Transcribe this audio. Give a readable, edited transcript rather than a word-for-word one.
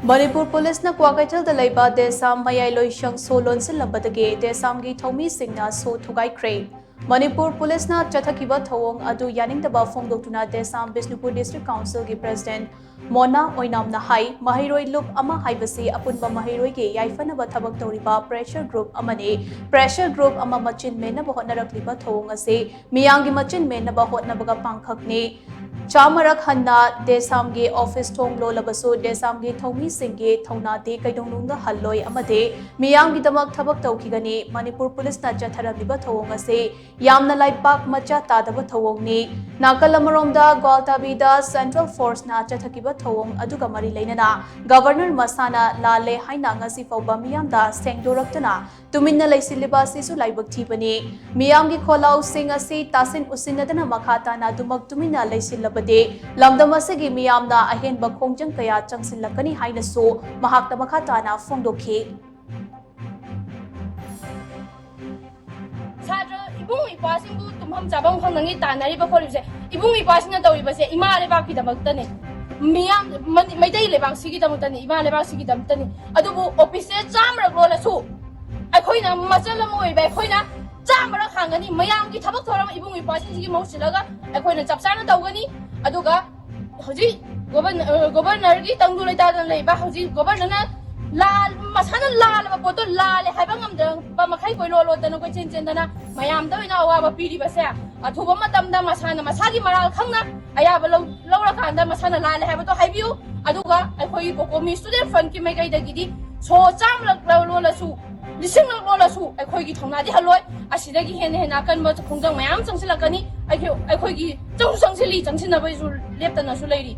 Manipur Police na Kwakaital da Laiba Desam Mayai Loishang Solon Silambadage Desamgi Thomi Singna So Thugai Kray. Manipur Police na Chathakiba Thawong Adu Yaning Daba Fongdoktuna Desam Bishnupur District Council gi President Mona Oinam na Hai Mahiroi Loop Ama Haibasi Apunba Mahiroi ge Yaifanaba Thabak Toriba Pressure Group Amane Pressure Group Ama Machin Mena Bahotnarakliba Thawong Ase Miyangi Machin Mena Bahotnabaga Pangkhakne Chamarak Hanna Desamgi Office Tong Lolabasu Desamgi Thomi Singge Thonate Kaidongunga Halloi Amade Miyangi Damak Tabak Taukigani Manipur Police na Chatharabiba Thawong Ase Yamna Laipak Macha Tadaba Thawongni Nakalamaromda Gwaltabida Central Force na Chathakiba Thawong Aduga Mari Lainana Governor Masana Lale Haina Ngasi Fauba Miyamda Sengdoraktana Tuminna Laisiliba Sisu Laibak Tibani Miyamgi Kholau Sing Asi Tasin Usinadana Makata na Dumak Tumina Laisilaba Lamdamasagi Miyamna Ahen Bakongjang Kaya Changsilakani Haina So Mahakta Makatana Fongdoki Sadra Ibung Ipasingu Tumham Jabang Hangi Tanari Bakolise Ibung Ipasina Doribase Ima Lebaki Damatani Miyam Maday Lebak Sigi Damutani Ima Lebak Sigi Damtani Adubu Office Jamra Rola Su Akoina Masalamoy Bakoina Jamra Hangani Mayam Tabatoram Ibung Ipasin Mosilaga Akoina Chapsana Dogani Aduga Hoji Governor Tangula Leba Hoji Governor Lal Masana Lal Poto Lal Habangam Bamakai Lolo Danogo Chinchana Mayam Dana Waba Piri Basea Atuba Madam Masana Masagi Maral Kanga Ayabalo Laura Kanda Masana Lal Habato Habu Aduga Akoi Komi student fund Kimega Gidi so Jamla Lola Su Listen Lola Su Akogi Tonadi Haloi Asidagi Henakan but Kongam Mayam Sansilakani Akogi Jong Sansili Jansina Left and Lady